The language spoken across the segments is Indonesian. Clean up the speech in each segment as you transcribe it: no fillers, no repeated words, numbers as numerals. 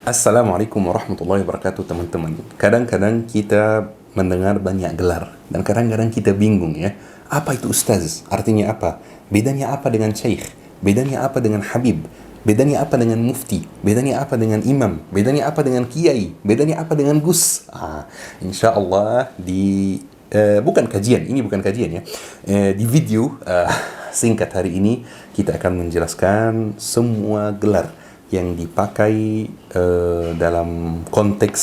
Assalamualaikum warahmatullahi wabarakatuh teman-teman. Kadang-kadang kita mendengar banyak gelar dan kadang-kadang kita bingung ya. Apa itu ustaz? Artinya apa? Bedanya apa dengan syekh? Bedanya apa dengan habib? Bedanya apa dengan mufti? Bedanya apa dengan imam? Bedanya apa dengan kiai? Bedanya apa dengan gus? Insya Allah bukan kajian, ini bukan kajian ya. Di video singkat hari ini kita akan menjelaskan semua gelar yang dipakai dalam konteks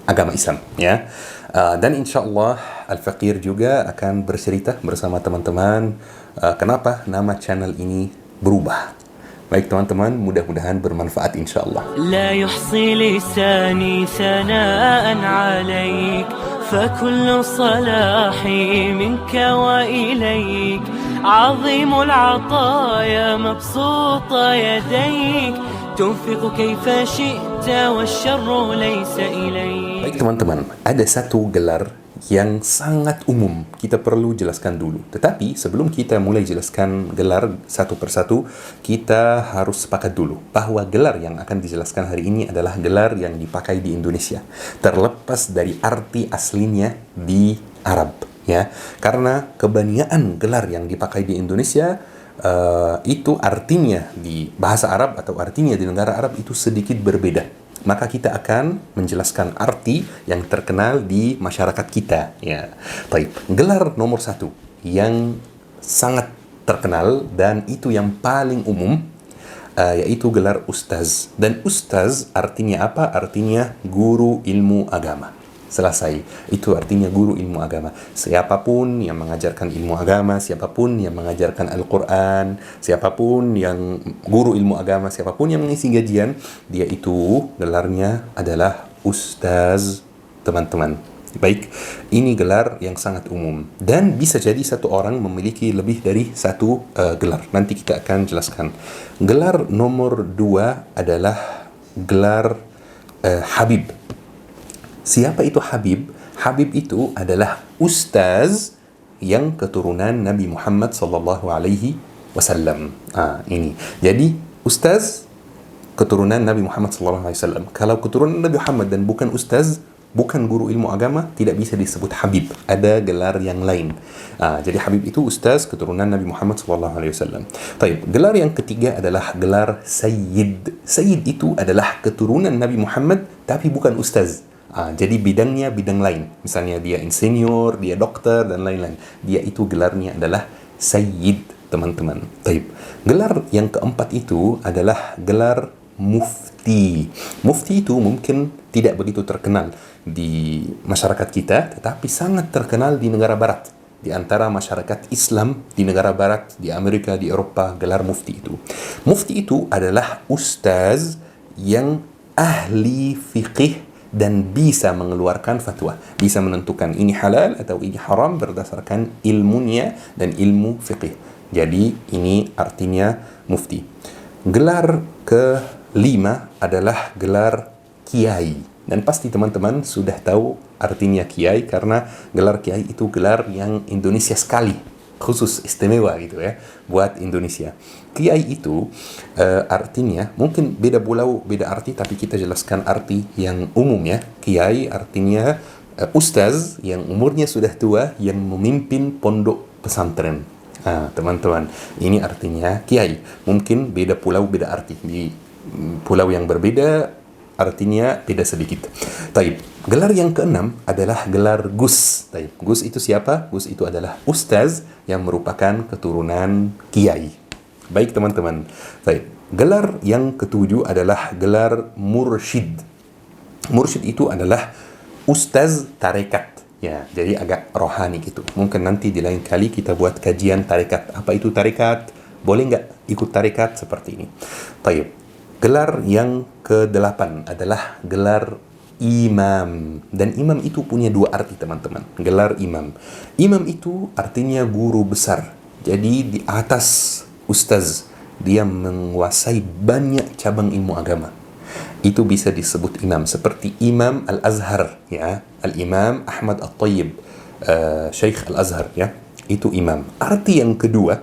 agama Islam ya. Dan insya Allah Al-Faqir juga akan bercerita bersama teman-teman kenapa nama channel ini berubah. Baik teman-teman, mudah-mudahan bermanfaat insya Allah. لا يحصي لساني ثناء عليك فكل صلاحي منك وإليك عظيم العطايا مبسوط يديك تنفق كيف شئت والشر ليس إليك. Baik teman-teman, ada satu gelar yang sangat umum, kita perlu jelaskan dulu. Tetapi sebelum kita mulai jelaskan gelar satu persatu, kita harus sepakat dulu bahwa gelar yang akan dijelaskan hari ini adalah gelar yang dipakai di Indonesia, terlepas dari arti aslinya di Arab ya. Karena kebanyakan gelar yang dipakai di Indonesia itu artinya di bahasa Arab atau artinya di negara Arab itu sedikit berbeda. Maka kita akan menjelaskan arti yang terkenal di masyarakat kita ya. Baik, gelar nomor satu yang sangat terkenal dan itu yang paling umum yaitu gelar ustaz. Dan ustaz artinya apa? Artinya guru ilmu agama. Selesai. Itu artinya guru ilmu agama. Siapapun yang mengajarkan ilmu agama, siapapun yang mengajarkan Al-Quran, siapapun yang guru ilmu agama, siapapun yang mengisi gajian, dia itu gelarnya adalah ustaz, teman-teman. Baik, ini gelar yang sangat umum. Dan bisa jadi satu orang memiliki lebih dari satu gelar. Nanti kita akan jelaskan. Gelar nomor 2 adalah gelar Habib. Siapa itu Habib? Habib itu adalah ustaz yang keturunan Nabi Muhammad sallallahu alaihi wasallam. Ini. Jadi ustaz keturunan Nabi Muhammad sallallahu alaihi wasallam. Kalau keturunan Nabi Muhammad dan bukan ustaz, bukan guru ilmu agama, tidak bisa disebut Habib. Ada gelar yang lain. Jadi Habib itu ustaz keturunan Nabi Muhammad sallallahu alaihi wasallam. Baik, gelar yang ketiga adalah gelar Sayyid. Sayyid itu adalah keturunan Nabi Muhammad tapi bukan ustaz. Jadi bidangnya bidang lain. Misalnya dia insinyur, dia dokter, dan lain-lain. Dia itu gelarnya adalah Sayyid, teman-teman. Taib. Gelar yang keempat itu adalah gelar Mufti. Mufti itu mungkin tidak begitu terkenal di masyarakat kita, tetapi sangat terkenal di negara barat. Di antara masyarakat Islam di negara barat, di Amerika, di Eropa, gelar Mufti itu. Mufti itu adalah ustaz yang ahli fiqih dan bisa mengeluarkan fatwa, bisa menentukan ini halal atau ini haram berdasarkan ilmunya dan ilmu fiqih. Jadi ini artinya mufti. Gelar kelima adalah gelar kiai. Dan pasti teman-teman sudah tahu artinya kiai karena gelar kiai itu gelar yang Indonesia sekali, khusus istimewa gitu ya buat Indonesia. Kiai itu artinya mungkin beda pulau beda arti, tapi kita jelaskan arti yang umum ya. Kiai artinya ustaz yang umurnya sudah tua yang memimpin pondok pesantren. Teman-teman, ini artinya kiai. Mungkin beda pulau beda arti, di pulau yang berbeda artinya beda sedikit. Taib. Gelar yang keenam adalah gelar Gus. Taib. Gus itu siapa? Gus itu adalah ustaz yang merupakan keturunan kiai. Baik teman-teman. Taib. Gelar yang ketujuh adalah gelar Mursyid. Mursyid itu adalah ustaz tarekat. Ya, jadi agak rohani gitu. Mungkin nanti di lain kali kita buat kajian tarekat. Apa itu tarekat? Boleh nggak ikut tarekat seperti ini? Taib. Gelar yang ke-8 adalah gelar imam. Dan imam itu punya dua arti teman-teman. Gelar imam. Imam itu artinya guru besar. Jadi di atas ustaz, dia menguasai banyak cabang ilmu agama. Itu bisa disebut imam. Seperti Imam Al-Azhar, ya. Al-Imam Ahmad At-Tayyib, Syekh Al-Azhar, ya. Itu imam. Arti yang kedua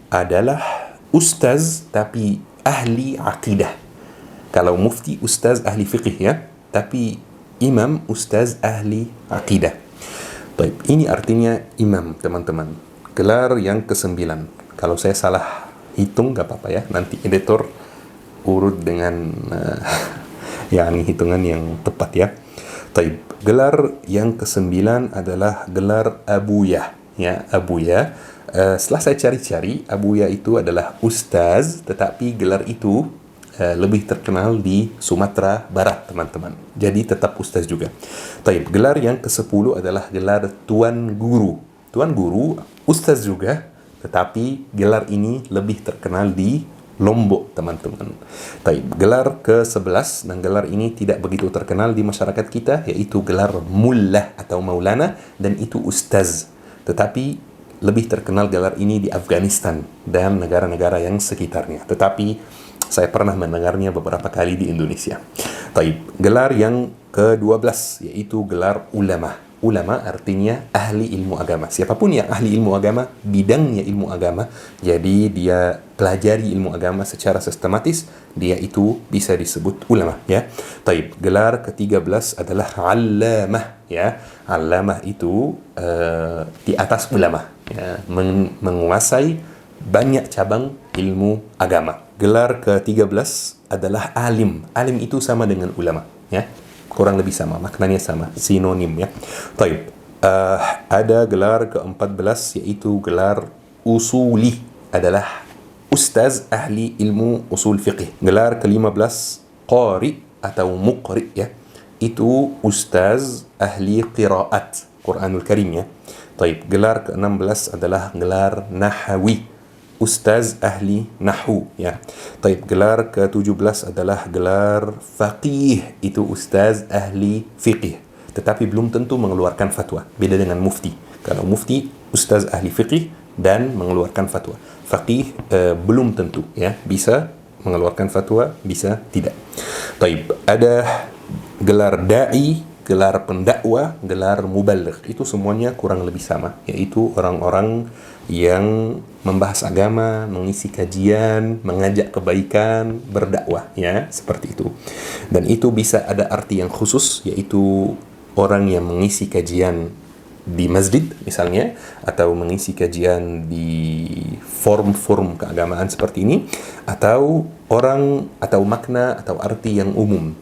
adalah ustaz tapi ahli akidah. Kalau mufti, ustaz ahli fiqih ya. Tapi imam, ustaz ahli aqidah. Baik, ini artinya imam, teman-teman. Gelar yang ke-9. Kalau saya salah hitung, gak apa-apa ya. Nanti editor urut dengan yakni hitungan yang tepat ya. Baik, gelar yang ke-9 adalah gelar Abuya. Ya, Abuya. Setelah saya cari-cari, Abuya itu adalah ustaz, tetapi gelar itu lebih terkenal di Sumatera Barat, teman-teman. Jadi tetap ustaz juga. Baik, gelar yang ke-10 adalah gelar Tuan Guru. Tuan Guru, ustaz juga, tetapi gelar ini lebih terkenal di Lombok, teman-teman. Baik, gelar ke-11 dan gelar ini tidak begitu terkenal di masyarakat kita, yaitu gelar Mullah atau Maulana, dan itu ustaz. Tetapi lebih terkenal gelar ini di Afghanistan dan negara-negara yang sekitarnya. Tetapi saya pernah mendengarnya beberapa kali di Indonesia. Baik, gelar yang ke-12 yaitu gelar ulama. Ulama artinya ahli ilmu agama. Siapapun yang ahli ilmu agama, bidangnya ilmu agama, jadi dia pelajari ilmu agama secara sistematis, dia itu bisa disebut ulama ya. Baik, gelar ke-13 adalah allamah ya. Allamah itu di atas ulama ya, menguasai banyak cabang ilmu agama. Gelar ke-13 adalah alim. Alim itu sama dengan ulama ya. Kurang lebih sama, maknanya sama, sinonim ya. Baik, ada gelar ke-14 yaitu gelar usuli, adalah ustaz ahli ilmu usul fiqih. Gelar ke-15 qari atau muqri ya. Itu ustaz ahli qiraat Quranul Karim ya. Baik, gelar ke-16 adalah gelar nahawi, ustaz ahli nahu ya. Baik, gelar ke-17 adalah gelar faqih, itu ustaz ahli fiqih. Tetapi belum tentu mengeluarkan fatwa. Beda dengan mufti. Kalau mufti, ustaz ahli fiqih dan mengeluarkan fatwa. Faqih belum tentu ya, bisa mengeluarkan fatwa, bisa tidak. Baik, ada gelar dai, gelar pendakwa, gelar mubaligh. Itu semuanya kurang lebih sama, yaitu orang-orang yang membahas agama, mengisi kajian, mengajak kebaikan, berdakwah ya, seperti itu. Dan itu bisa ada arti yang khusus, yaitu orang yang mengisi kajian di masjid misalnya, atau mengisi kajian di forum-forum keagamaan seperti ini, atau orang atau makna atau arti yang umum,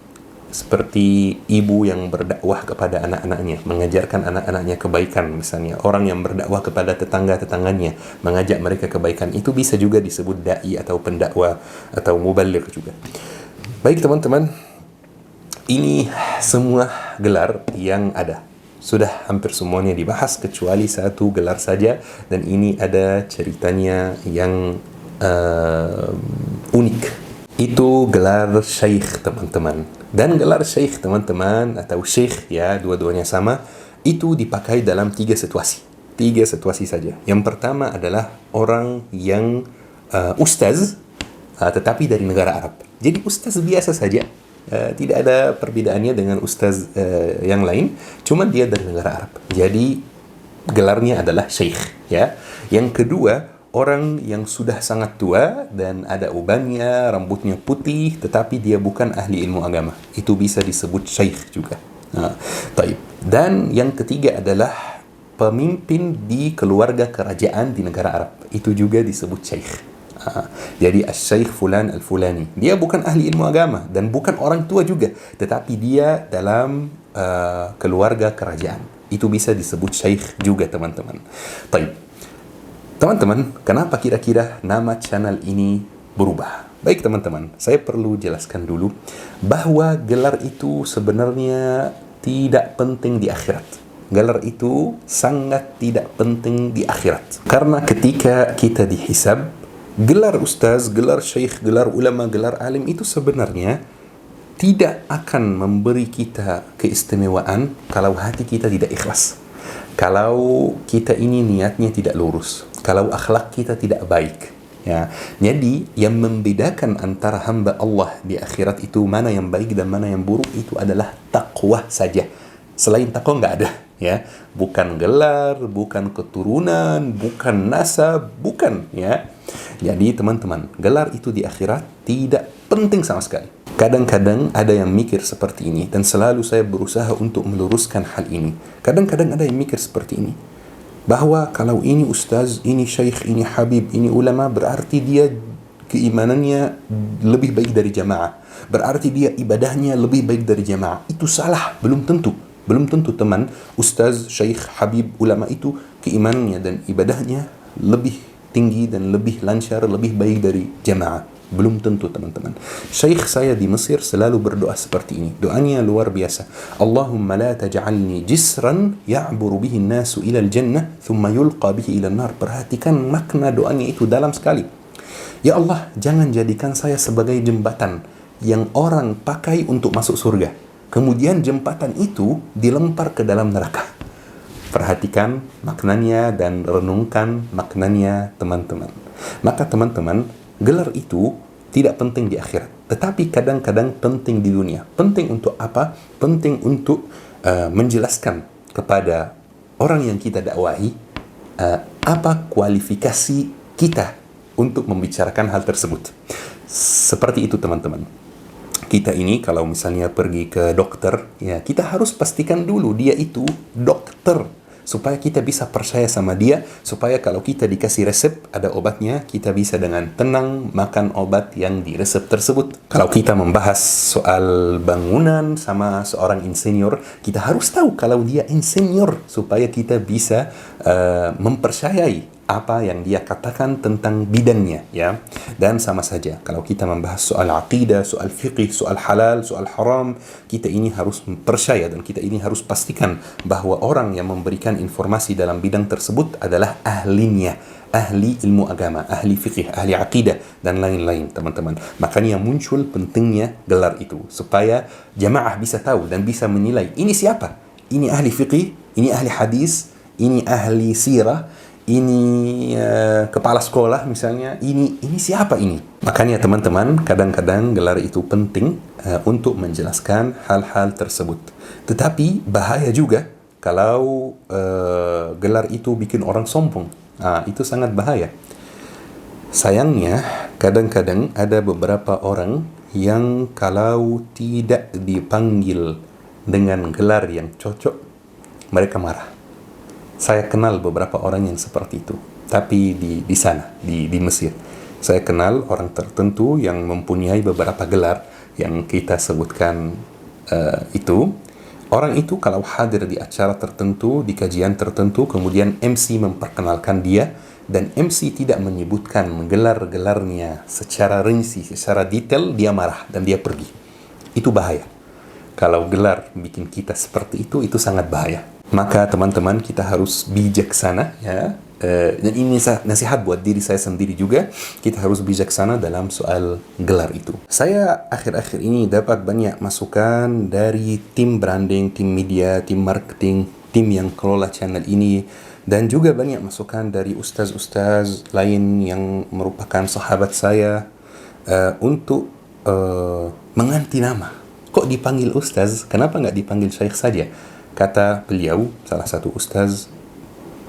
seperti ibu yang berdakwah kepada anak-anaknya, mengajarkan anak-anaknya kebaikan misalnya, orang yang berdakwah kepada tetangga-tetangganya, mengajak mereka kebaikan, itu bisa juga disebut dai atau pendakwa atau mubaligh juga. Baik teman-teman, ini semua gelar yang ada. Sudah hampir semuanya dibahas kecuali satu gelar saja, dan ini ada ceritanya yang unik. Itu gelar syekh, teman-teman. Dan gelar syekh, teman-teman, atau syekh ya, dua-duanya sama, itu dipakai dalam 3 situasi. 3 situasi saja. Yang pertama adalah orang yang ustaz, tetapi dari negara Arab. Jadi ustaz biasa saja, tidak ada perbedaannya dengan ustaz yang lain, cuma dia dari negara Arab. Jadi gelarnya adalah syekh ya. Yang kedua, orang yang sudah sangat tua dan ada ubannya, rambutnya putih, tetapi dia bukan ahli ilmu agama. Itu bisa disebut syekh juga. Taib. Dan yang ketiga adalah pemimpin di keluarga kerajaan di negara Arab. Itu juga disebut syekh. Jadi asy-syekh fulan al-fulani. Dia bukan ahli ilmu agama dan bukan orang tua juga, tetapi dia dalam keluarga kerajaan. Itu bisa disebut syekh juga, teman-teman. Taib. Teman-teman, kenapa kira-kira nama channel ini berubah? Baik teman-teman, saya perlu jelaskan dulu bahwa gelar itu sebenarnya tidak penting di akhirat. Gelar itu sangat tidak penting di akhirat. Karena ketika kita dihisab, gelar ustaz, gelar syekh, gelar ulama, gelar alim itu sebenarnya tidak akan memberi kita keistimewaan kalau hati kita tidak ikhlas. Kalau kita ini niatnya tidak lurus, kalau akhlak kita tidak baik ya. Jadi yang membedakan antara hamba Allah di akhirat itu mana yang baik dan mana yang buruk itu adalah takwa saja. Selain takwa nggak ada ya. Bukan gelar, bukan keturunan, bukan nasab, bukan ya. Jadi teman-teman, gelar itu di akhirat tidak penting sama sekali. Kadang-kadang ada yang mikir seperti ini, dan selalu saya berusaha untuk meluruskan hal ini. Kadang-kadang ada yang mikir seperti ini, bahwa kalau ini ustaz, ini syekh, ini habib, ini ulama, berarti dia keimanannya lebih baik dari jamaah, berarti dia ibadahnya lebih baik dari jamaah. Itu salah, belum tentu. Belum tentu teman, ustaz, syekh, habib, ulama itu keimanannya dan ibadahnya lebih tinggi dan lebih lancar, lebih baik dari jamaah. Belum tentu teman-teman. Syekh saya di Mesir selalu berdoa seperti ini. Doanya luar biasa. Allahumma la taj'alni jisran ya'buru bihi an-nasu ila al-jannah thumma yulqa bihi ila an-nar. Perhatikan makna doanya itu dalam sekali. Ya Allah, jangan jadikan saya sebagai jembatan yang orang pakai untuk masuk surga. Kemudian jembatan itu dilempar ke dalam neraka. Perhatikan maknanya dan renungkan maknanya teman-teman. Maka teman-teman, gelar itu tidak penting di akhirat, tetapi kadang-kadang penting di dunia. Penting untuk apa? Penting untuk menjelaskan kepada orang yang kita dakwahi apa kualifikasi kita untuk membicarakan hal tersebut. Seperti itu teman-teman. Kita ini kalau misalnya pergi ke dokter, ya kita harus pastikan dulu dia itu dokter, supaya kita bisa percaya sama dia, supaya kalau kita dikasih resep, ada obatnya, kita bisa dengan tenang makan obat yang di resep tersebut. Kalau kita membahas soal bangunan sama seorang insinyur, kita harus tahu kalau dia insinyur, supaya kita bisa mempercayai apa yang dia katakan tentang bidangnya, ya. Dan sama saja kalau kita membahas soal aqidah, soal fiqih, soal halal, soal haram, kita ini harus percaya dan kita ini harus pastikan bahwa orang yang memberikan informasi dalam bidang tersebut adalah ahlinya, ahli ilmu agama, ahli fiqih, ahli aqidah dan lain-lain teman-teman. Makanya muncul pentingnya gelar itu, supaya jamaah bisa tahu dan bisa menilai ini siapa. Ini ahli fiqih, ini ahli hadis, ini ahli sirah, ini kepala sekolah misalnya, ini siapa ini? Makanya teman-teman, kadang-kadang gelar itu penting untuk menjelaskan hal-hal tersebut. Tetapi bahaya juga kalau gelar itu bikin orang sombong. Itu sangat bahaya. Sayangnya, kadang-kadang ada beberapa orang yang kalau tidak dipanggil dengan gelar yang cocok, mereka marah. Saya kenal beberapa orang yang seperti itu, tapi di sana, di Mesir. Saya kenal orang tertentu yang mempunyai beberapa gelar yang kita sebutkan itu. Orang itu kalau hadir di acara tertentu, di kajian tertentu, kemudian MC memperkenalkan dia, dan MC tidak menyebutkan gelar-gelarnya secara rinci, secara detail, dia marah dan dia pergi. Itu bahaya. Kalau gelar bikin kita seperti itu sangat bahaya. Maka teman-teman, kita harus bijaksana, ya. Dan ini nasihat buat diri saya sendiri juga. Kita harus bijaksana dalam soal gelar itu. Saya akhir-akhir ini dapat banyak masukan dari tim branding, tim media, tim marketing, tim yang kelola channel ini, dan juga banyak masukan dari ustaz-ustaz lain yang merupakan sahabat saya untuk mengganti nama. Kok dipanggil ustaz? Kenapa nggak dipanggil syekh saja? Kata beliau, salah satu ustaz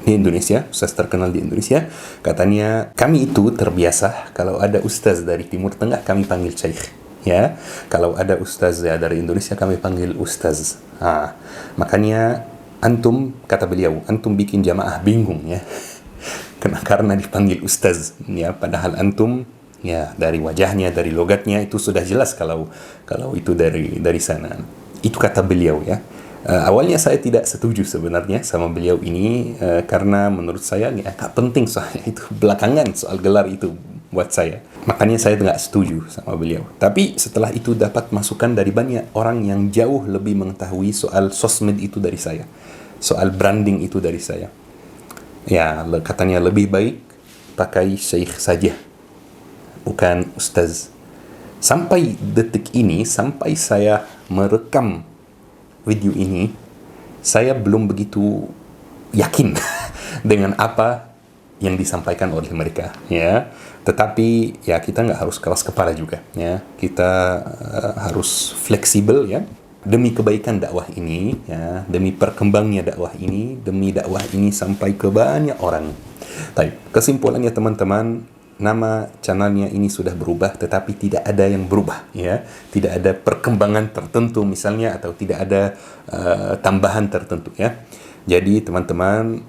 di Indonesia, ustaz terkenal di Indonesia, katanya, kami itu terbiasa kalau ada ustaz dari Timur Tengah kami panggil syekh, ya. Kalau ada ustaz ya dari Indonesia kami panggil ustaz. Makanya antum, kata beliau, antum bikin jamaah bingung, ya. Karena dipanggil ustaz, ya, padahal antum, ya, dari wajahnya, dari logatnya itu sudah jelas kalau itu dari sana. Itu kata beliau, ya. Awalnya saya tidak setuju sebenarnya sama beliau ini, karena menurut saya agak penting soalnya itu belakangan soal gelar itu buat saya. Makanya saya tidak setuju sama beliau. Tapi setelah itu dapat masukan dari banyak orang yang jauh lebih mengetahui soal sosmed itu dari saya, soal branding itu dari saya. Ya, katanya lebih baik pakai syekh saja, bukan ustaz. Sampai detik ini, sampai saya merekam video ini, saya belum begitu yakin dengan apa yang disampaikan oleh mereka, ya. Tetapi ya kita nggak harus keras kepala juga, ya. Kita harus fleksibel, ya, demi kebaikan dakwah ini, ya, demi perkembangnya dakwah ini, demi dakwah ini sampai ke banyak orang. Baik, kesimpulannya teman-teman, nama channelnya ini sudah berubah, tetapi tidak ada yang berubah, ya. Tidak ada perkembangan tertentu misalnya, atau tidak ada tambahan tertentu, ya. Jadi teman-teman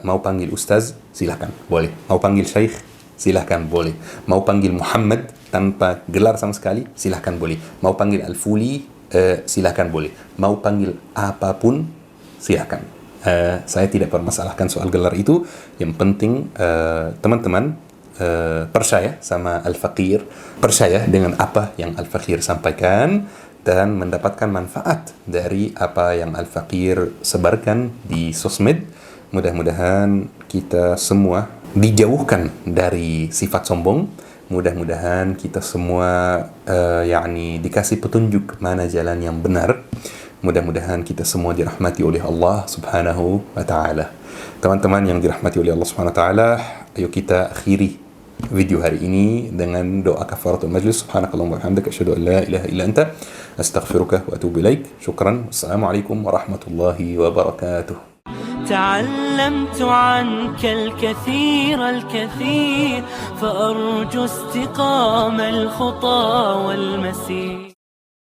mau panggil Ustaz, silahkan, boleh. Mau panggil Syekh, silahkan, boleh. Mau panggil Muhammad tanpa gelar sama sekali, silahkan, boleh. Mau panggil Al-Fuli, silahkan, boleh. Mau panggil apapun, silahkan. Saya tidak permasalahkan soal gelar itu. Yang penting teman-teman percaya sama Al-Faqir, percaya dengan apa yang Al-Faqir sampaikan, dan mendapatkan manfaat dari apa yang Al-Faqir sebarkan di sosmed. Mudah-mudahan kita semua dijauhkan dari sifat sombong. Mudah-mudahan kita semua dikasih petunjuk mana jalan yang benar. Mudah-mudahan kita semua dirahmati oleh Allah Subhanahu wa Ta'ala. Teman-teman yang dirahmati oleh Allah Subhanahu wa Ta'ala, ayo kita akhiri video hari ini dengan doa kafaratul majlis. Subhanakallahumma wa bihamdika asyhadu an la ilaha illa anta astaghfiruka wa atubu ilaik. Syukran. Assalamualaikum warahmatullahi wabarakatuh. تعلمت عنك الكثير فأرجو استقام الخطى والمسير.